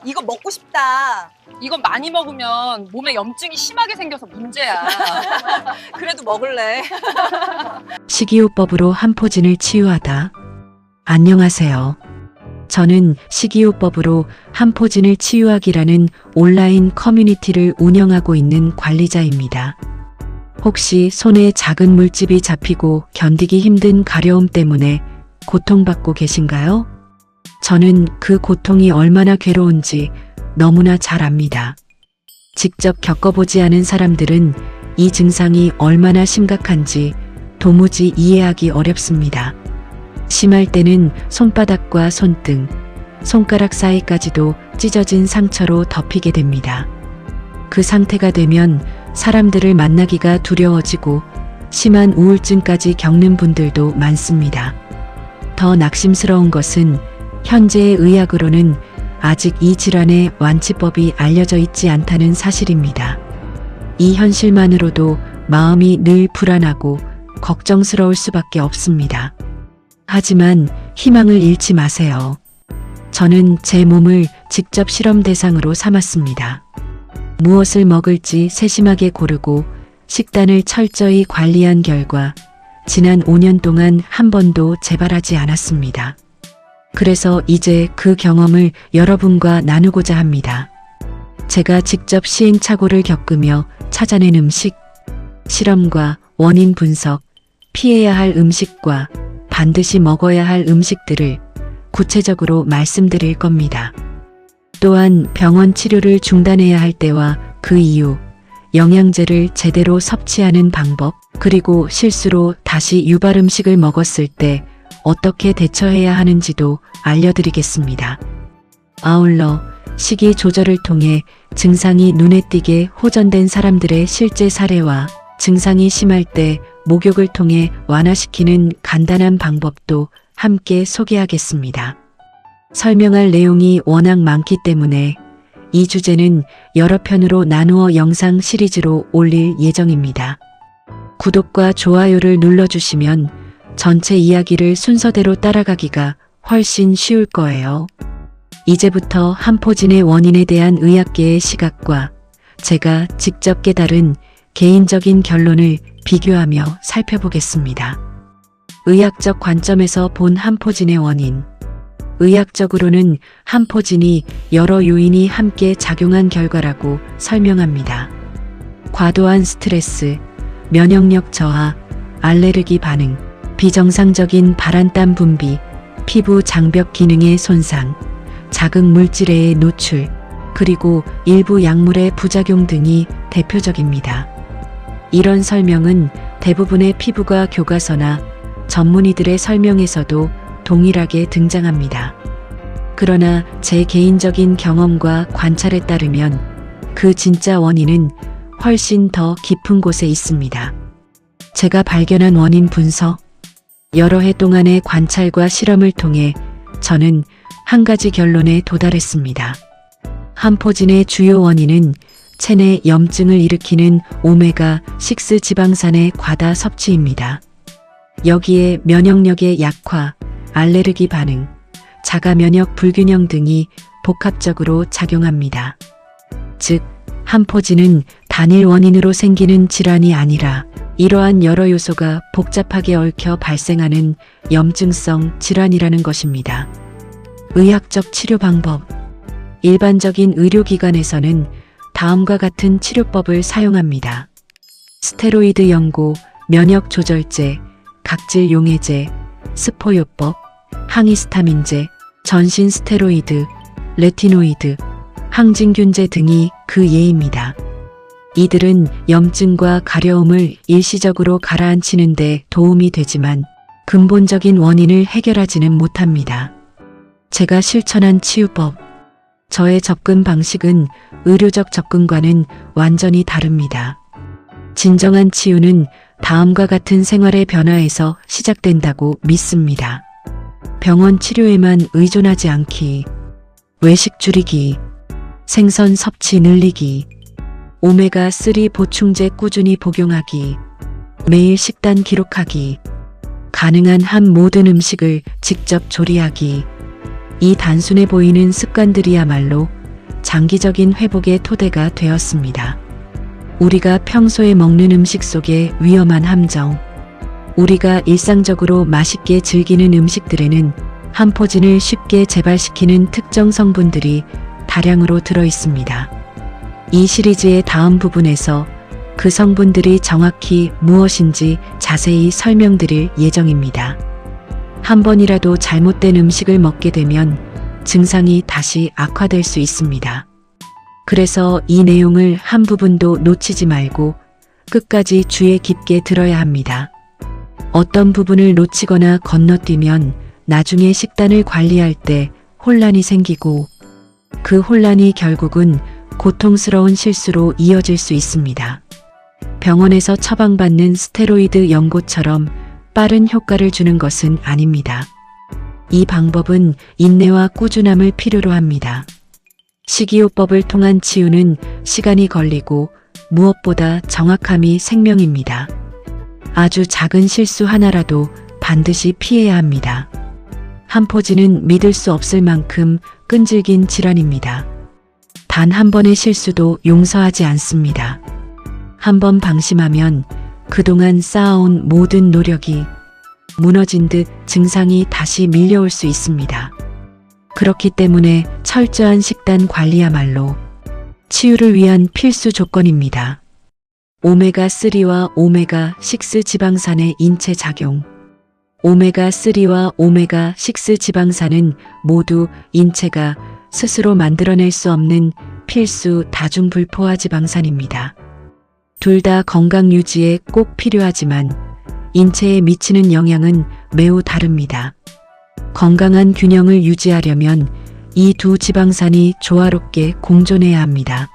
이거 먹고 싶다. 이건 많이 먹으면 몸에 염증이 심하게 생겨서 문제야. 그래도 먹을래. 식이요법으로 한포진을 치유하다. 안녕하세요. 저는 식이요법으로 한포진을 치유하기라는 온라인 커뮤니티를 운영하고 있는 관리자입니다. 혹시 손에 작은 물집이 잡히고 견디기 힘든 가려움 때문에 고통받고 계신가요? 저는 그 고통이 얼마나 괴로운지 너무나 잘 압니다. 직접 겪어보지 않은 사람들은 이 증상이 얼마나 심각한지 도무지 이해하기 어렵습니다. 심할 때는 손바닥과 손등, 손가락 사이까지도 찢어진 상처로 덮이게 됩니다. 그 상태가 되면 사람들을 만나기가 두려워지고 심한 우울증까지 겪는 분들도 많습니다. 더 낙심스러운 것은 현재의 의학으로는 아직 이 질환의 완치법이 알려져 있지 않다는 사실입니다. 이 현실만으로도 마음이 늘 불안하고 걱정스러울 수밖에 없습니다. 하지만 희망을 잃지 마세요. 저는 제 몸을 직접 실험 대상으로 삼았습니다. 무엇을 먹을지 세심하게 고르고 식단을 철저히 관리한 결과 지난 5년 동안 한 번도 재발하지 않았습니다. 그래서 이제 그 경험을 여러분과 나누고자 합니다. 제가 직접 시행착오를 겪으며 찾아낸 음식, 실험과 원인 분석, 피해야 할 음식과 반드시 먹어야 할 음식들을 구체적으로 말씀드릴 겁니다. 또한 병원 치료를 중단해야 할 때와 그 이유, 영양제를 제대로 섭취하는 방법, 그리고 실수로 다시 유발 음식을 먹었을 때 어떻게 대처해야 하는지도 알려드리겠습니다. 아울러 식이 조절을 통해 증상이 눈에 띄게 호전된 사람들의 실제 사례와 증상이 심할 때 목욕을 통해 완화시키는 간단한 방법도 함께 소개하겠습니다. 설명할 내용이 워낙 많기 때문에 이 주제는 여러 편으로 나누어 영상 시리즈로 올릴 예정입니다. 구독과 좋아요를 눌러주시면 전체 이야기를 순서대로 따라가기가 훨씬 쉬울 거예요. 이제부터 한포진의 원인에 대한 의학계의 시각과 제가 직접 깨달은 개인적인 결론을 비교하며 살펴보겠습니다. 의학적 관점에서 본 한포진의 원인. 의학적으로는 한포진이 여러 요인이 함께 작용한 결과라고 설명합니다. 과도한 스트레스, 면역력 저하, 알레르기 반응, 비정상적인 발한땀 분비, 피부 장벽 기능의 손상, 자극 물질의 노출, 그리고 일부 약물의 부작용 등이 대표적입니다. 이런 설명은 대부분의 피부과 교과서나 전문의들의 설명에서도 동일하게 등장합니다. 그러나 제 개인적인 경험과 관찰에 따르면 그 진짜 원인은 훨씬 더 깊은 곳에 있습니다. 제가 발견한 원인 분석. 여러 해 동안의 관찰과 실험을 통해 저는 한 가지 결론에 도달했습니다. 한포진의 주요 원인은 체내 염증을 일으키는 오메가6 지방산의 과다 섭취입니다. 여기에 면역력의 약화, 알레르기 반응, 자가 면역 불균형 등이 복합적으로 작용합니다. 즉, 한포진은 단일 원인으로 생기는 질환이 아니라 이러한 여러 요소가 복잡하게 얽혀 발생하는 염증성 질환이라는 것입니다. 의학적 치료 방법. 일반적인 의료기관에서는 다음과 같은 치료법을 사용합니다. 스테로이드 연고, 면역 조절제, 각질 용해제, 스포요법, 항히스타민제, 전신 스테로이드, 레티노이드, 항진균제 등이 그 예입니다. 이들은 염증과 가려움을 일시적으로 가라앉히는 데 도움이 되지만 근본적인 원인을 해결하지는 못합니다. 제가 실천한 치유법. 저의 접근 방식은 의료적 접근과는 완전히 다릅니다. 진정한 치유는 다음과 같은 생활의 변화에서 시작된다고 믿습니다. 병원 치료에만 의존하지 않기, 외식 줄이기, 생선 섭취 늘리기, 오메가3 보충제 꾸준히 복용하기, 매일 식단 기록하기, 가능한 한 모든 음식을 직접 조리하기. 이 단순해 보이는 습관들이야말로 장기적인 회복의 토대가 되었습니다. 우리가 평소에 먹는 음식 속의 위험한 함정, 우리가 일상적으로 맛있게 즐기는 음식들에는 함포진을 쉽게 재발시키는 특정 성분들이 다량으로 들어 있습니다. 이 시리즈의 다음 부분에서 그 성분들이 정확히 무엇인지 자세히 설명드릴 예정입니다. 한 번이라도 잘못된 음식을 먹게 되면 증상이 다시 악화될 수 있습니다. 그래서 이 내용을 한 부분도 놓치지 말고 끝까지 주의 깊게 들어야 합니다. 어떤 부분을 놓치거나 건너뛰면 나중에 식단을 관리할 때 혼란이 생기고 그 혼란이 결국은 고통스러운 실수로 이어질 수 있습니다. 병원에서 처방받는 스테로이드 연고처럼 빠른 효과를 주는 것은 아닙니다. 이 방법은 인내와 꾸준함을 필요로 합니다. 식이요법을 통한 치유는 시간이 걸리고 무엇보다 정확함이 생명입니다. 아주 작은 실수 하나라도 반드시 피해야 합니다. 함포진은 믿을 수 없을 만큼 끈질긴 질환입니다. 단 한 번의 실수도 용서하지 않습니다. 한 번 방심하면 그동안 쌓아온 모든 노력이 무너진 듯 증상이 다시 밀려올 수 있습니다. 그렇기 때문에 철저한 식단 관리야말로 치유를 위한 필수 조건입니다. 오메가3와 오메가6 지방산의 인체 작용. 오메가3와 오메가6 지방산은 모두 인체가 스스로 만들어낼 수 없는 필수 다중불포화 지방산입니다. 둘 다 건강 유지에 꼭 필요하지만 인체에 미치는 영향은 매우 다릅니다. 건강한 균형을 유지하려면 이 두 지방산이 조화롭게 공존해야 합니다.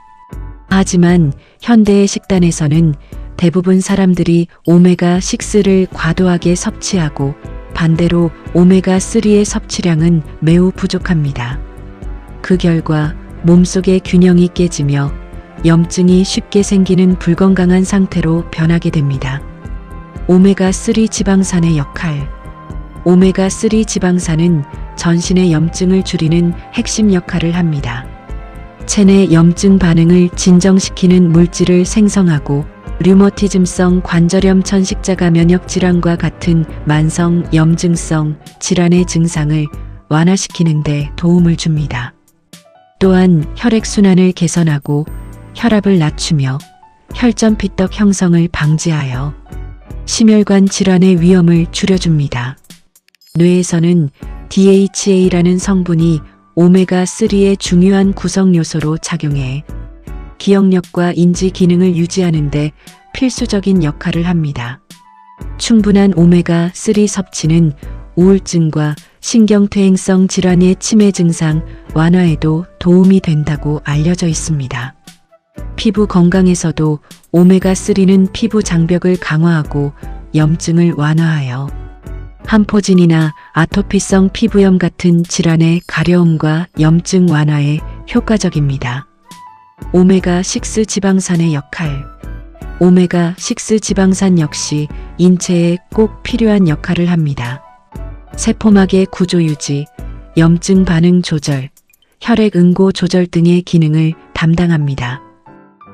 하지만 현대의 식단에서는 대부분 사람들이 오메가6를 과도하게 섭취하고 반대로 오메가3의 섭취량은 매우 부족합니다. 그 결과 몸속의 균형이 깨지며 염증이 쉽게 생기는 불건강한 상태로 변하게 됩니다. 오메가3 지방산의 역할. 오메가3 지방산은 전신의 염증을 줄이는 핵심 역할을 합니다. 체내 염증 반응을 진정시키는 물질을 생성하고 류머티즘성 관절염 천식자가 면역질환과 같은 만성 염증성 질환의 증상을 완화시키는 데 도움을 줍니다. 또한 혈액순환을 개선하고 혈압을 낮추며 혈전피떡 형성을 방지하여 심혈관 질환의 위험을 줄여줍니다. 뇌에서는 DHA라는 성분이 오메가3의 중요한 구성 요소로 작용해 기억력과 인지 기능을 유지하는 데 필수적인 역할을 합니다. 충분한 오메가3 섭취는 우울증과 신경퇴행성 질환의 치매 증상 완화에도 도움이 된다고 알려져 있습니다. 피부 건강에서도 오메가3는 피부 장벽을 강화하고 염증을 완화하여 함포진이나 아토피성 피부염 같은 질환의 가려움과 염증 완화에 효과적입니다. 오메가6 지방산의 역할. 오메가6 지방산 역시 인체에 꼭 필요한 역할을 합니다. 세포막의 구조 유지, 염증 반응 조절, 혈액 응고 조절 등의 기능을 담당합니다.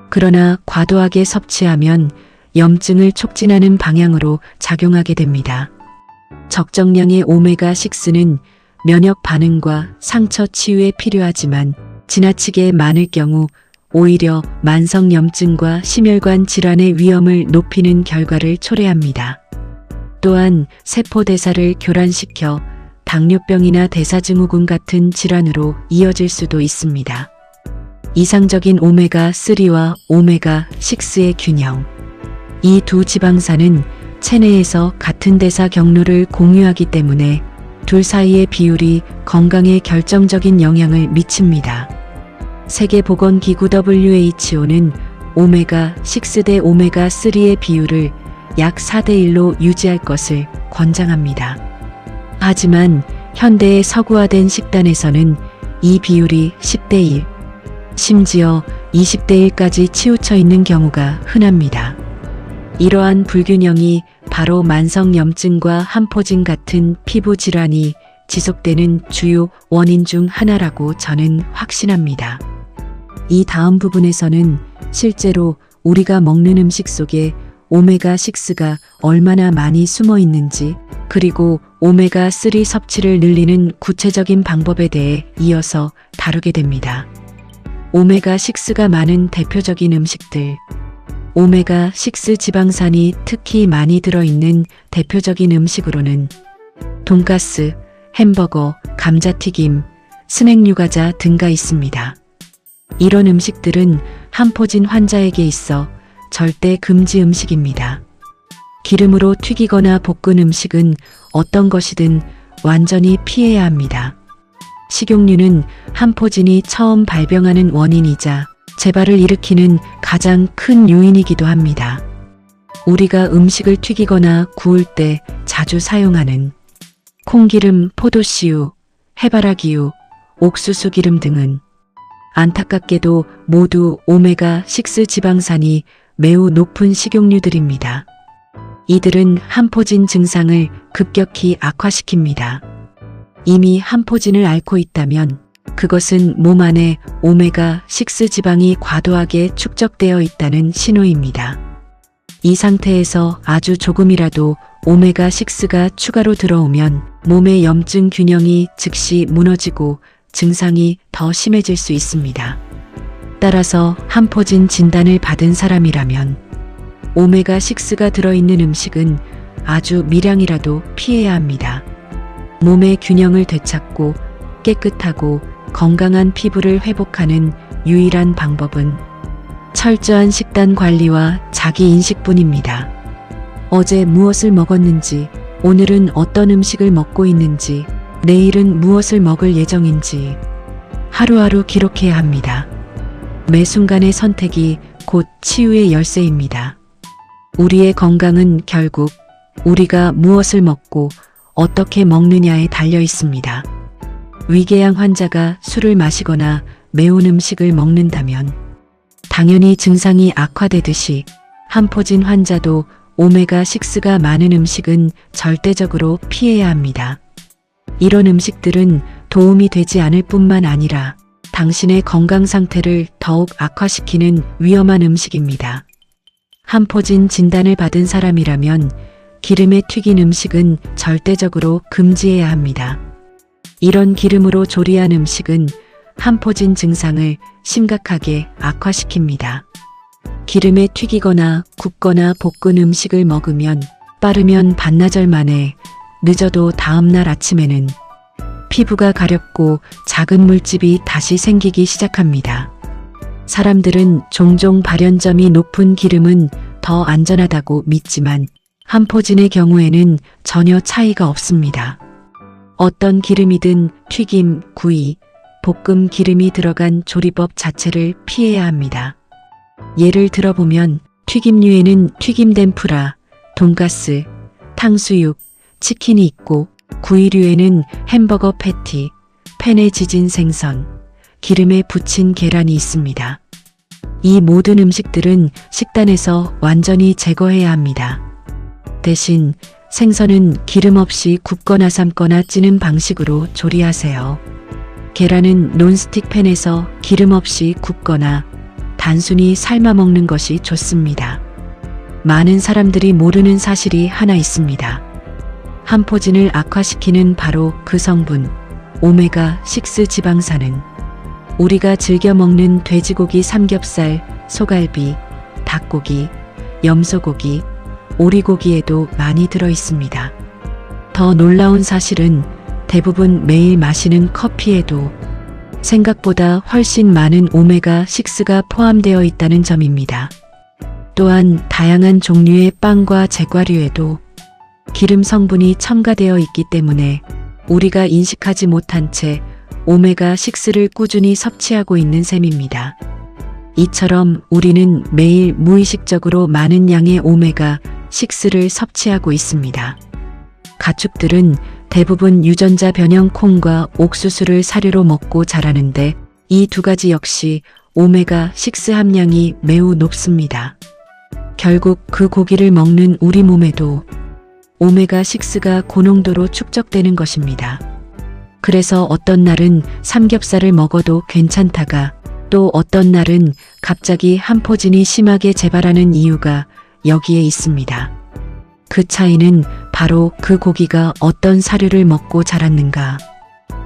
그러나 과도하게 섭취하면 염증을 촉진하는 방향으로 작용하게 됩니다. 적정량의 오메가6는 면역 반응과 상처 치유에 필요하지만 지나치게 많을 경우 오히려 만성 염증과 심혈관 질환의 위험을 높이는 결과를 초래합니다. 또한 세포 대사를 교란시켜 당뇨병이나 대사증후군 같은 질환으로 이어질 수도 있습니다. 이상적인 오메가3와 오메가6의 균형. 이 두 지방산은 체내에서 같은 대사 경로를 공유하기 때문에 둘 사이의 비율이 건강에 결정적인 영향을 미칩니다. 세계보건기구 WHO는 오메가6 대 오메가3의 비율을 약 4대1로 유지할 것을 권장합니다. 하지만 현대의 서구화된 식단에서는 이 비율이 10대1, 심지어 20대1까지 치우쳐 있는 경우가 흔합니다. 이러한 불균형이 바로 만성 염증과 함포진 같은 피부 질환이 지속되는 주요 원인 중 하나라고 저는 확신합니다. 이 다음 부분에서는 실제로 우리가 먹는 음식 속에 오메가6가 얼마나 많이 숨어 있는지, 그리고 오메가3 섭취를 늘리는 구체적인 방법에 대해 이어서 다루게 됩니다. 오메가6가 많은 대표적인 음식들. 오메가6 지방산이 특히 많이 들어있는 대표적인 음식으로는 돈가스, 햄버거, 감자튀김, 스낵 유과자 등가 있습니다. 이런 음식들은 한포진 환자에게 있어 절대 금지 음식입니다. 기름으로 튀기거나 볶은 음식은 어떤 것이든 완전히 피해야 합니다. 식용유는 한포진이 처음 발병하는 원인이자 재발을 일으키는 가장 큰 요인이기도 합니다. 우리가 음식을 튀기거나 구울 때 자주 사용하는 콩기름, 포도씨유, 해바라기유, 옥수수 기름 등은 안타깝게도 모두 오메가6 지방산이 매우 높은 식용유들입니다. 이들은 한포진 증상을 급격히 악화시킵니다. 이미 한포진을 앓고 있다면 그것은 몸 안에 오메가6 지방이 과도하게 축적되어 있다는 신호입니다. 이 상태에서 아주 조금이라도 오메가6가 추가로 들어오면 몸의 염증 균형이 즉시 무너지고 증상이 더 심해질 수 있습니다. 따라서 한포진 진단을 받은 사람이라면 오메가6가 들어있는 음식은 아주 미량이라도 피해야 합니다. 몸의 균형을 되찾고 깨끗하고 건강한 피부를 회복하는 유일한 방법은 철저한 식단 관리와 자기 인식뿐입니다. 어제 무엇을 먹었는지, 오늘은 어떤 음식을 먹고 있는지, 내일은 무엇을 먹을 예정인지 하루하루 기록해야 합니다. 매 순간의 선택이 곧 치유의 열쇠입니다. 우리의 건강은 결국 우리가 무엇을 먹고 어떻게 먹느냐에 달려 있습니다. 위궤양 환자가 술을 마시거나 매운 음식을 먹는다면 당연히 증상이 악화되듯이 한포진 환자도 오메가6가 많은 음식은 절대적으로 피해야 합니다. 이런 음식들은 도움이 되지 않을 뿐만 아니라 당신의 건강 상태를 더욱 악화시키는 위험한 음식입니다. 한포진 진단을 받은 사람이라면 기름에 튀긴 음식은 절대적으로 금지해야 합니다. 이런 기름으로 조리한 음식은 한포진 증상을 심각하게 악화시킵니다. 기름에 튀기거나 굽거나 볶은 음식을 먹으면 빠르면 반나절 만에, 늦어도 다음날 아침에는 피부가 가렵고 작은 물집이 다시 생기기 시작합니다. 사람들은 종종 발연점이 높은 기름은 더 안전하다고 믿지만 한포진의 경우에는 전혀 차이가 없습니다. 어떤 기름이든 튀김, 구이, 볶음 기름이 들어간 조리법 자체를 피해야 합니다. 예를 들어보면 튀김류에는 튀김 덴푸라, 돈가스, 탕수육, 치킨이 있고 구이류에는 햄버거 패티, 팬에 지진 생선, 기름에 부친 계란이 있습니다. 이 모든 음식들은 식단에서 완전히 제거해야 합니다. 대신 생선은 기름 없이 굽거나 삶거나 찌는 방식으로 조리하세요. 계란은 논스틱 팬에서 기름 없이 굽거나 단순히 삶아 먹는 것이 좋습니다. 많은 사람들이 모르는 사실이 하나 있습니다. 한포진을 악화시키는 바로 그 성분, 오메가6 지방산은 우리가 즐겨 먹는 돼지고기 삼겹살, 소갈비, 닭고기, 염소고기, 오리고기에도 많이 들어 있습니다. 더 놀라운 사실은 대부분 매일 마시는 커피에도 생각보다 훨씬 많은 오메가6가 포함되어 있다는 점입니다. 또한 다양한 종류의 빵과 제과류에도 기름 성분이 첨가되어 있기 때문에 우리가 인식하지 못한 채 오메가6를 꾸준히 섭취하고 있는 셈입니다. 이처럼 우리는 매일 무의식적으로 많은 양의 오메가6를 섭취하고 있습니다. 가축들은 대부분 유전자 변형 콩과 옥수수를 사료로 먹고 자라는데 이 두 가지 역시 오메가6 함량이 매우 높습니다. 결국 그 고기를 먹는 우리 몸에도 오메가6가 고농도로 축적되는 것입니다. 그래서 어떤 날은 삼겹살을 먹어도 괜찮다가 또 어떤 날은 갑자기 함포진이 심하게 재발하는 이유가 여기에 있습니다. 그 차이는 바로 그 고기가 어떤 사료를 먹고 자랐는가,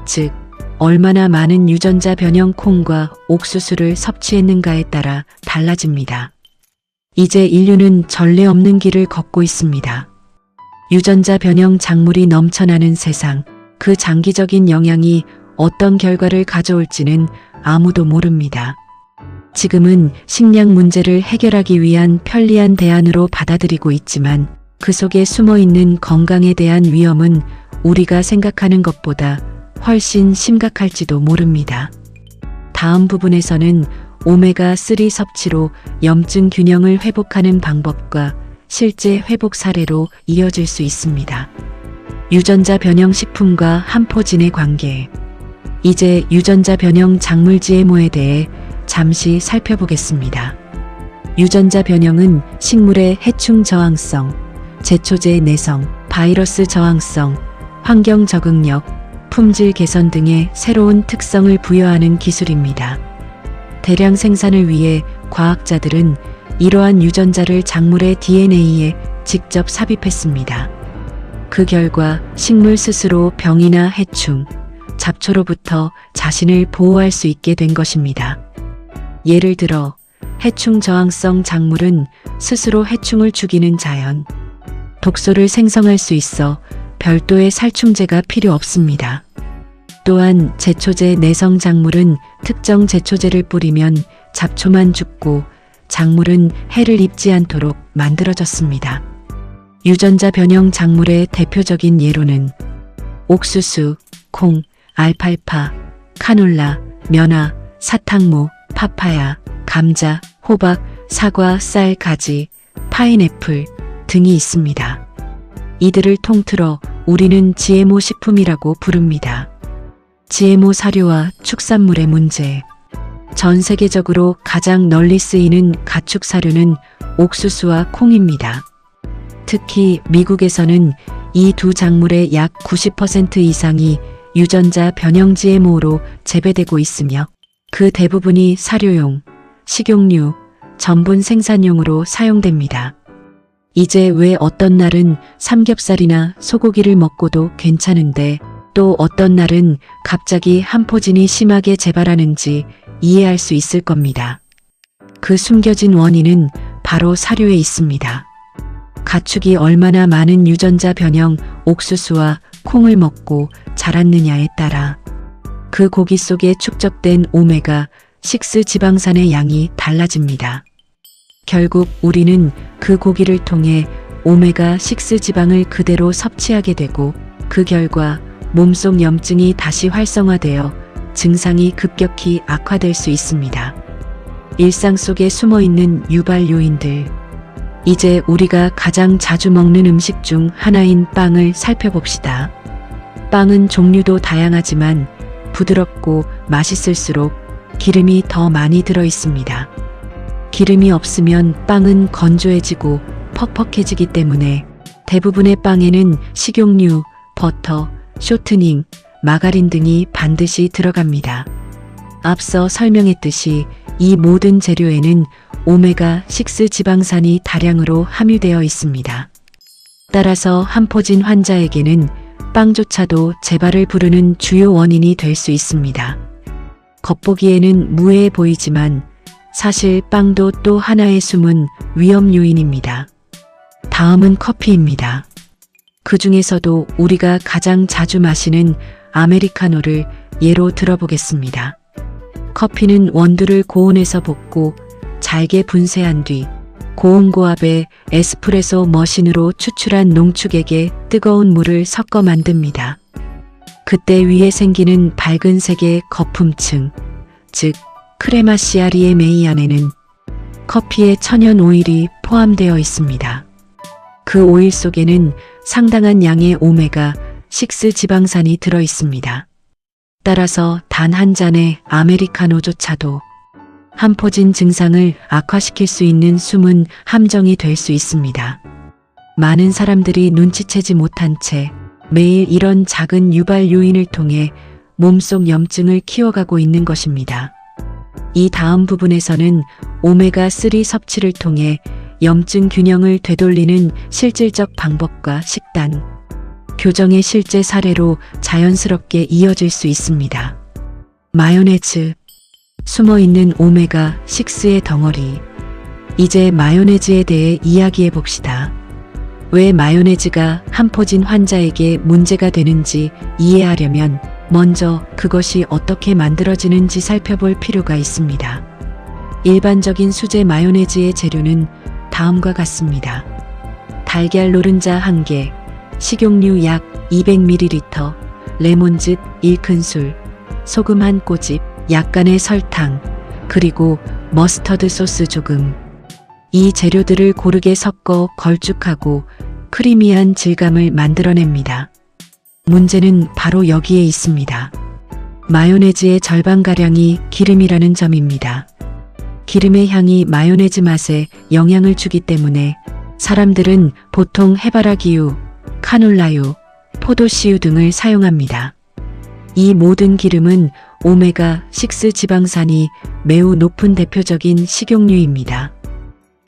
즉 얼마나 많은 유전자 변형 콩과 옥수수를 섭취했는가에 따라 달라집니다. 이제 인류는 전례 없는 길을 걷고 있습니다. 유전자 변형 작물이 넘쳐나는 세상, 그 장기적인 영향이 어떤 결과를 가져올지는 아무도 모릅니다. 지금은 식량 문제를 해결하기 위한 편리한 대안으로 받아들이고 있지만 그 속에 숨어 있는 건강에 대한 위험은 우리가 생각하는 것보다 훨씬 심각할지도 모릅니다. 다음 부분에서는 오메가3 섭취로 염증 균형을 회복하는 방법과 실제 회복 사례로 이어질 수 있습니다. 유전자 변형 식품과 함포진의 관계. 이제 유전자 변형 작물 GMO에 대해 잠시 살펴보겠습니다. 유전자 변형은 식물의 해충 저항성, 제초제 내성, 바이러스 저항성, 환경 적응력, 품질 개선 등의 새로운 특성을 부여하는 기술입니다. 대량 생산을 위해 과학자들은 이러한 유전자를 작물의 DNA에 직접 삽입했습니다. 그 결과 식물 스스로 병이나 해충, 잡초로부터 자신을 보호할 수 있게 된 것입니다. 예를 들어 해충 저항성 작물은 스스로 해충을 죽이는 자연, 독소를 생성할 수 있어 별도의 살충제가 필요 없습니다. 또한 제초제 내성 작물은 특정 제초제를 뿌리면 잡초만 죽고 작물은 해를 입지 않도록 만들어졌습니다. 유전자 변형 작물의 대표적인 예로는 옥수수, 콩, 알팔파, 카놀라, 면화, 사탕무, 파파야, 감자, 호박, 사과, 쌀, 가지, 파인애플 등이 있습니다. 이들을 통틀어 우리는 GMO 식품이라고 부릅니다. GMO 사료와 축산물의 문제. 전 세계적으로 가장 널리 쓰이는 가축 사료는 옥수수와 콩입니다. 특히 미국에서는 이 두 작물의 약 90% 이상이 유전자 변형 GMO로 재배되고 있으며 그 대부분이 사료용, 식용유, 전분 생산용으로 사용됩니다. 이제 왜 어떤 날은 삼겹살이나 소고기를 먹고도 괜찮은데 또 어떤 날은 갑자기 함포진이 심하게 재발하는지 이해할 수 있을 겁니다. 그 숨겨진 원인은 바로 사료에 있습니다. 가축이 얼마나 많은 유전자 변형 옥수수와 콩을 먹고 자랐느냐에 따라 그 고기 속에 축적된 오메가6 지방산의 양이 달라집니다. 결국 우리는 그 고기를 통해 오메가6 지방을 그대로 섭취하게 되고 그 결과 몸속 염증이 다시 활성화되어 증상이 급격히 악화될 수 있습니다. 일상 속에 숨어있는 유발 요인들. 이제 우리가 가장 자주 먹는 음식 중 하나인 빵을 살펴봅시다. 빵은 종류도 다양하지만 부드럽고 맛있을수록 기름이 더 많이 들어 있습니다. 기름이 없으면 빵은 건조해지고 퍽퍽해지기 때문에 대부분의 빵에는 식용유, 버터, 쇼트닝, 마가린 등이 반드시 들어갑니다. 앞서 설명했듯이 이 모든 재료에는 오메가6 지방산이 다량으로 함유되어 있습니다. 따라서 함포진 환자에게는 빵조차도 재발을 부르는 주요 원인이 될 수 있습니다. 겉보기에는 무해해 보이지만 사실 빵도 또 하나의 숨은 위험 요인입니다. 다음은 커피입니다. 그 중에서도 우리가 가장 자주 마시는 아메리카노를 예로 들어보겠습니다. 커피는 원두를 고온에서 볶고 잘게 분쇄한 뒤 고온고압의 에스프레소 머신으로 추출한 농축액에 뜨거운 물을 섞어 만듭니다. 그때 위에 생기는 밝은 색의 거품층, 즉 크레마시아리의 메이 안에는 커피의 천연 오일이 포함되어 있습니다. 그 오일 속에는 상당한 양의 오메가6 지방산이 들어 있습니다. 따라서 단 한 잔의 아메리카노조차도 함포진 증상을 악화시킬 수 있는 숨은 함정이 될 수 있습니다. 많은 사람들이 눈치채지 못한 채 매일 이런 작은 유발 요인을 통해 몸속 염증을 키워가고 있는 것입니다. 이 다음 부분에서는 오메가3 섭취를 통해 염증 균형을 되돌리는 실질적 방법과 식단, 교정의 실제 사례로 자연스럽게 이어질 수 있습니다. 마요네즈, 숨어있는 오메가6의 덩어리. 이제 마요네즈에 대해 이야기해 봅시다. 왜 마요네즈가 한포진 환자에게 문제가 되는지 이해하려면 먼저 그것이 어떻게 만들어지는지 살펴볼 필요가 있습니다. 일반적인 수제 마요네즈의 재료는 다음과 같습니다. 달걀 노른자 1개, 식용유 약 200ml, 레몬즙 1큰술, 소금 1꼬집, 약간의 설탕, 그리고 머스터드 소스 조금. 이 재료들을 고르게 섞어 걸쭉하고 크리미한 질감을 만들어냅니다. 문제는 바로 여기에 있습니다. 마요네즈의 절반가량이 기름이라는 점입니다. 기름의 향이 마요네즈 맛에 영향을 주기 때문에 사람들은 보통 해바라기유, 카놀라유, 포도씨유 등을 사용합니다. 이 모든 기름은 오메가6 지방산이 매우 높은 대표적인 식용유입니다.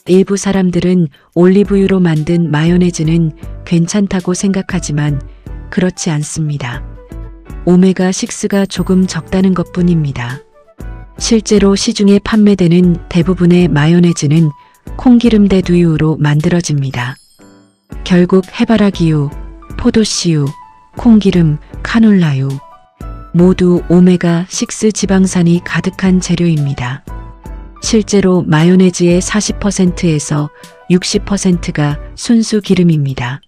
일부 사람들은 올리브유로 만든 마요네즈는 괜찮다고 생각하지만 그렇지 않습니다. 오메가6가 조금 적다는 것뿐입니다. 실제로 시중에 판매되는 대부분의 마요네즈는 콩기름대 두유로 만들어집니다. 결국 해바라기유, 포도씨유, 콩기름, 카놀라유 모두 오메가6 지방산이 가득한 재료입니다. 실제로 마요네즈의 40%에서 60%가 순수 기름입니다.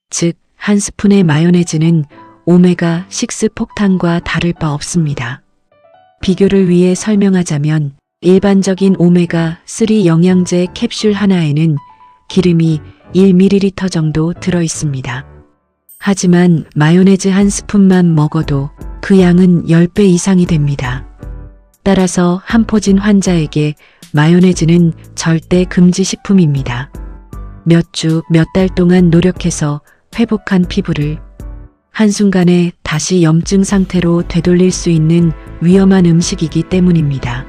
즉, 한 스푼의 마요네즈는 오메가6 폭탄과 다를 바 없습니다. 비교를 위해 설명하자면 일반적인 오메가3 영양제 캡슐 하나에는 기름이 1ml 정도 들어 있습니다. 하지만 마요네즈 한 스푼만 먹어도 그 양은 10배 이상이 됩니다. 따라서 한포진 환자에게 마요네즈는 절대 금지 식품입니다. 몇 주, 몇 달 동안 노력해서 회복한 피부를 한순간에 다시 염증 상태로 되돌릴 수 있는 위험한 음식이기 때문입니다.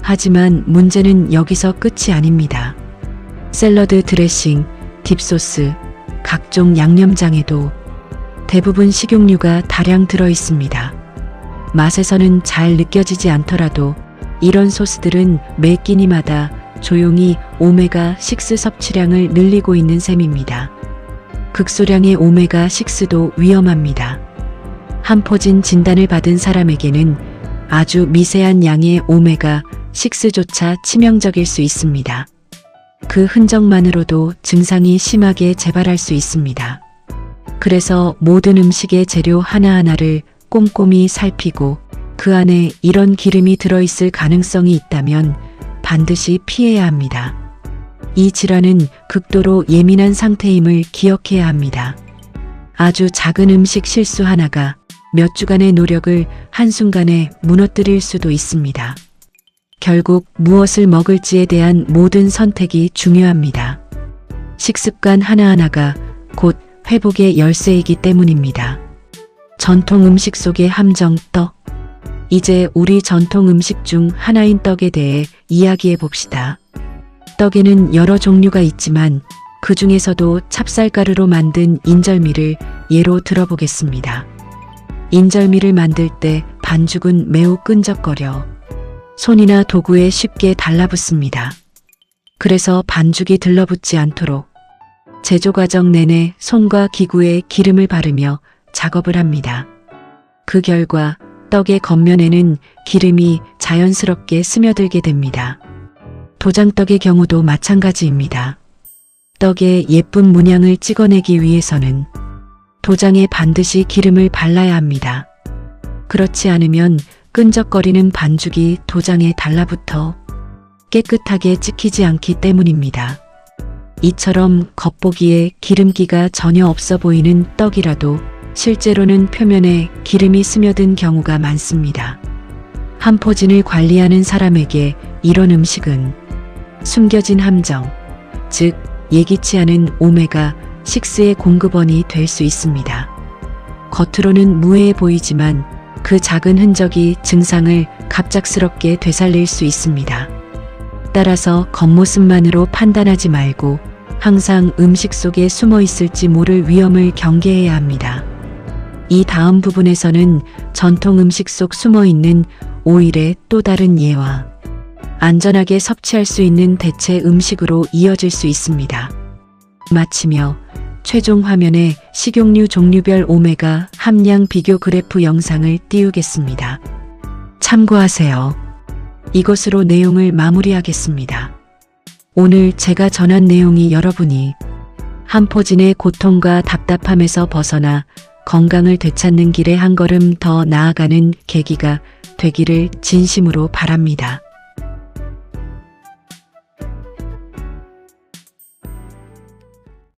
하지만 문제는 여기서 끝이 아닙니다. 샐러드 드레싱, 딥소스, 각종 양념장에도 대부분 식용유가 다량 들어 있습니다. 맛에서는 잘 느껴지지 않더라도 이런 소스들은 매 끼니마다 조용히 오메가6 섭취량을 늘리고 있는 셈입니다. 극소량의 오메가6도 위험합니다. 한포진 진단을 받은 사람에게는 아주 미세한 양의 오메가6조차 치명적일 수 있습니다. 그 흔적만으로도 증상이 심하게 재발할 수 있습니다. 그래서 모든 음식의 재료 하나하나를 꼼꼼히 살피고 그 안에 이런 기름이 들어있을 가능성이 있다면 반드시 피해야 합니다. 이 질환은 극도로 예민한 상태임을 기억해야 합니다. 아주 작은 음식 실수 하나가 몇 주간의 노력을 한순간에 무너뜨릴 수도 있습니다. 결국 무엇을 먹을지에 대한 모든 선택이 중요합니다. 식습관 하나하나가 곧 회복의 열쇠이기 때문입니다. 전통 음식 속의 함정 떡. 이제 우리 전통 음식 중 하나인 떡에 대해 이야기해 봅시다. 떡에는 여러 종류가 있지만 그 중에서도 찹쌀가루로 만든 인절미를 예로 들어보겠습니다. 인절미를 만들 때 반죽은 매우 끈적거려 손이나 도구에 쉽게 달라붙습니다. 그래서 반죽이 들러붙지 않도록 제조 과정 내내 손과 기구에 기름을 바르며 작업을 합니다. 그 결과 떡의 겉면에는 기름이 자연스럽게 스며들게 됩니다. 도장떡의 경우도 마찬가지입니다. 떡에 예쁜 문양을 찍어내기 위해서는 도장에 반드시 기름을 발라야 합니다. 그렇지 않으면 끈적거리는 반죽이 도장에 달라붙어 깨끗하게 찍히지 않기 때문입니다. 이처럼 겉보기에 기름기가 전혀 없어 보이는 떡이라도 실제로는 표면에 기름이 스며든 경우가 많습니다. 한포진을 관리하는 사람에게 이런 음식은 숨겨진 함정, 즉 예기치 않은 오메가6의 공급원이 될 수 있습니다. 겉으로는 무해해 보이지만 그 작은 흔적이 증상을 갑작스럽게 되살릴 수 있습니다. 따라서 겉모습만으로 판단하지 말고 항상 음식 속에 숨어 있을지 모를 위험을 경계해야 합니다. 이 다음 부분에서는 전통 음식 속 숨어 있는 오일의 또 다른 예와 안전하게 섭취할 수 있는 대체 음식으로 이어질 수 있습니다. 마치며 최종 화면에 식용유 종류별 오메가 함량 비교 그래프 영상을 띄우겠습니다. 참고하세요. 이것으로 내용을 마무리하겠습니다. 오늘 제가 전한 내용이 여러분이 한포진의 고통과 답답함에서 벗어나 건강을 되찾는 길에 한 걸음 더 나아가는 계기가 되기를 진심으로 바랍니다.